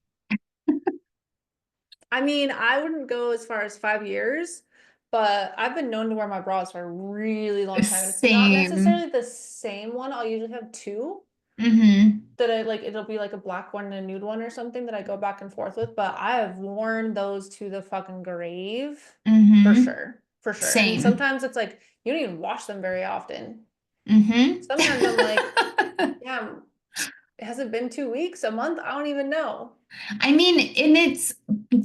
I mean, I wouldn't go as far as 5 years, but I've been known to wear my bras for a really long time. And it's not Same. necessarily the same one. I'll usually have two Mm-hmm. that I like, it'll be like a black one and a nude one or something that I go back and forth with. But I have worn those to the fucking grave for Mm-hmm. sure. For sure. And Same. sometimes it's like you don't even wash them very often. Mm-hmm. Sometimes I'm like, yeah, has it been 2 weeks, a month? I don't even know. I mean, and it's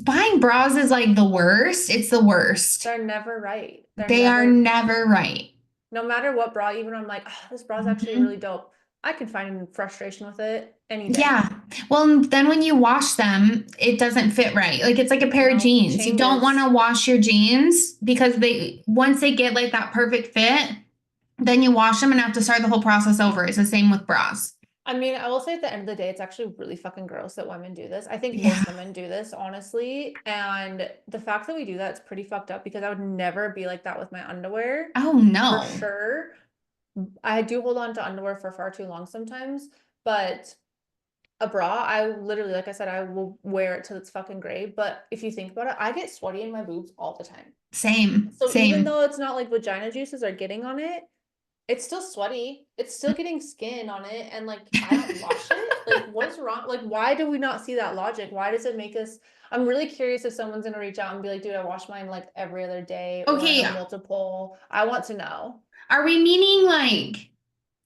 buying bras is like the worst. It's the worst. They're never right. They're They are never, never right. no matter what bra, even I'm like, oh, this bra is actually really Mhm. dope. I can find frustration with it any day. Yeah. Well, then when you wash them, it doesn't fit right. Like it's like a pair of No, jeans. You don't want changes. to wash your jeans because they once they get like that perfect fit, then you wash them and have to start the whole process over. It's the same with bras. I mean, I will say at the end of the day, it's actually really fucking gross that women do this. I think Yeah. most women do this, honestly. And the fact that we do that is pretty fucked up because I would never be like that with my underwear, Oh for no. sure. I do hold on to underwear for far too long sometimes, but a bra, I literally, like I said, I will wear it till it's fucking gray. But if you think about it, I get sweaty in my boobs all the time. Same. So even Same. though it's not like vagina juices are getting on it, it's still sweaty. It's still getting skin on it. And like, I don't wash it. Like, what's wrong? Like, why do we not see that logic? Why does it make us? I'm really curious if someone's gonna reach out and be like, dude, I wash mine like every other day or I Okay, have multiple. I want to know. are we meaning like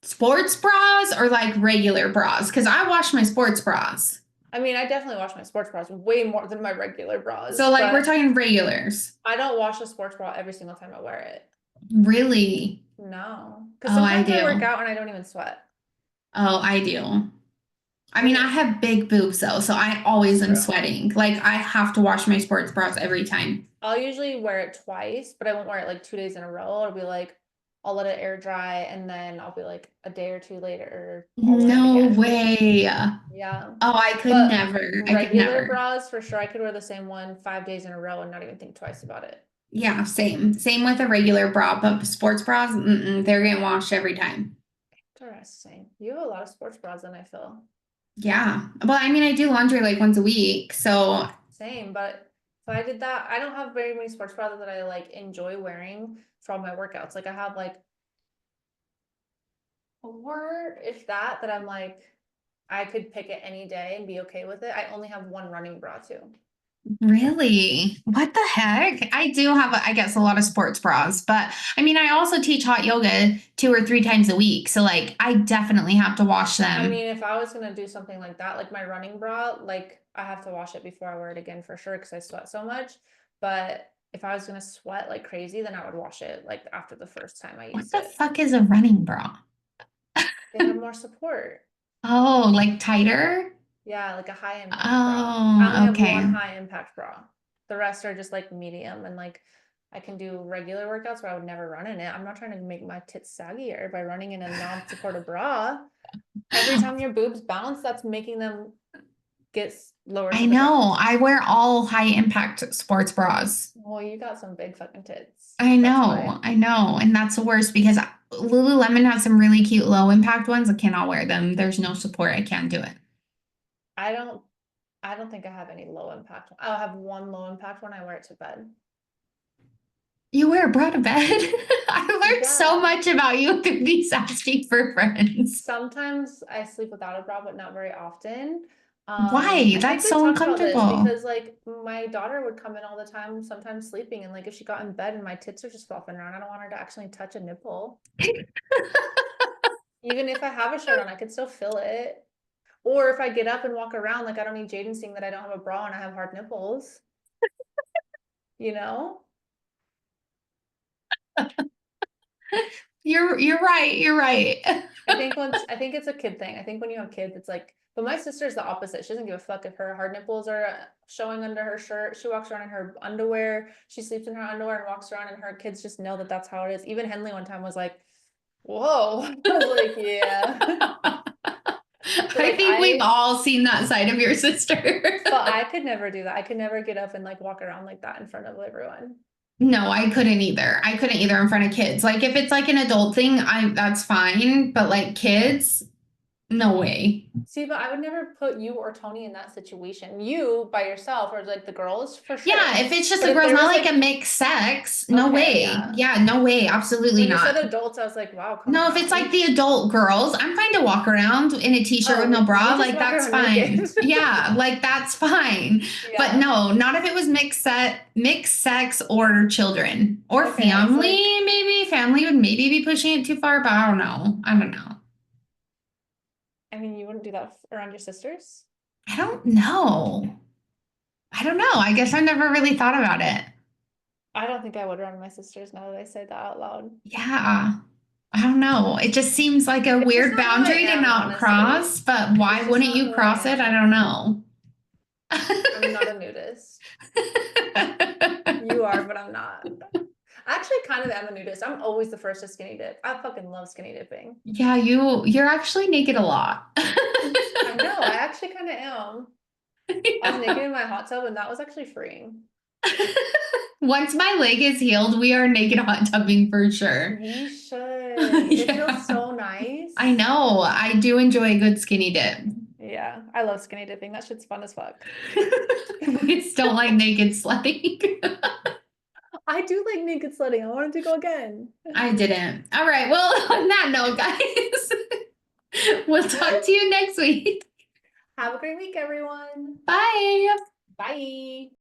sports bras or like regular bras? Because I wash my sports bras. I mean, I definitely wash my sports bras way more than my regular So bras, like we're but talking regulars. I don't wash a sports bra every single time I wear it. Really? No, because Oh, I sometimes I work do. out and I don't even sweat. Oh, I do. I mean, I Weird. have big boobs though, so I always It's am true. sweating. Like I have to wash my sports bras every time. I'll usually wear it twice, but I won't wear it like 2 days in a row. I'll be like, I'll let it air dry and then I'll be like a day or two later, I'll wear it No again. way. Yeah. Oh, I could But never. I could regular never. bras, for sure, I could wear the same one 5 days in a row and not even think twice about it. Yeah, same. Same with a regular bra, but sports bras, they're getting washed every time. Interesting. You have a lot of sports bras than I feel. Yeah. Well, I mean, I do laundry like once a week, so Same, but if I did that, I don't have very many sports bras that I like enjoy wearing for all my workouts. Like I have like four, if that, that I'm like, I could pick it any day and be okay with it. I only have one running bra too. really? What the heck? I do have, I guess, a lot of sports bras, but I mean, I also teach hot yoga 2 or 3 times a week. So, like, I definitely have to wash I them. mean, if I was gonna do something like that, like my running bra, like I have to wash it before I wear it again for sure because I sweat so much. But if I was gonna sweat like crazy, then I would wash it like after the first time I What used the it. fuck is a running bra? They have more support. Oh, like tighter? Yeah, like a high impact bra. I only Oh, have okay. one high impact bra. The rest are just like medium and like I can do regular workouts where I would never run in it. I'm not trying to make my tits saggier by running in a non-supportive bra. Every time your boobs bounce, that's making them get lower I to the ground. know. I wear all high impact sports bras. Well, you got some big fucking tits. I That's know. why. I know. And that's the worst because Lululemon has some really cute low impact ones. I cannot wear them. There's no support. I can't do it. I don't I don't think I have any low impact. I'll have one low impact when I wear it to bed. You wear a bra to bed? I learned so Yeah. much about you through these asking for friends. Sometimes I sleep without a bra, but not very often. Why? I think That's we've so talked about this uncomfortable. because like my daughter would come in all the time, sometimes sleeping, and like if she got in bed and my tits are just flopping around, I don't want her to actually touch a nipple. Even if I have a shirt on, I could still feel it. Or if I get up and walk around, like I don't need Jaden seeing that I don't have a bra and I have hard nipples, you know? You're right. You're right. I think it's a kid thing. I think when you have kids, it's like, but my sister's the opposite. She doesn't give a fuck if her hard nipples are showing under her shirt. She walks around in her underwear. She sleeps in her underwear and walks around, and her kids just know that that's how it is. Even Henley one time was like, "Whoa!" I was like, "Yeah." So I like think we've all seen that side of your sister. but I could never do that. I could never get up and like walk around like that in front of everyone. No, I couldn't either. I couldn't either in front of kids. Like if it's like an adult thing, I that's fine, but like kids, no way. See, but I would never put you or Tony in that situation. You by yourself or like the girls for Yeah, sure. if it's just But a if girls, there not was like a like, mixed sex, no okay, way. yeah. Yeah, no way, absolutely When you not. said adults, I was like, wow, calm No, if it's like down. the adult girls, I'm fine to walk around in a t-shirt with no Oh, bra, we just like walk that's around naked. fine. Yeah, like that's fine. But Yeah. no, not if it was mixed sex or children or Okay, I was like, family, maybe. Family would maybe be pushing it too far, but I don't know. I don't know. I mean, you wouldn't do that around your sisters? I don't know. I don't know. I guess I never really thought about it. I don't think I would around my sisters now that I say that out loud. Yeah. I don't know. It just seems like a It's just weird not who I boundary to am, not honestly. cross, but why It's just wouldn't not you who I cross it? I am. don't know. I'm not a nudist. You are, but I'm not. I actually kind of am a nudist. I'm always the first to skinny dip. I fucking love skinny dipping. Yeah, you're actually naked a lot. I know, I actually kind of am. I was naked in my hot tub and that was actually freeing. Once my leg is healed, we are naked hot tubbing for sure. We should. It feels Yeah. so nice. I know. I do enjoy a good skinny dip. Yeah, I love skinny dipping. That shit's fun as fuck. We just don't like naked sledding. I do like naked sledding. I wanted to go again. I didn't. All right. Well, on that note, guys, we'll talk to you next week. Have a great week, everyone. Bye. Bye.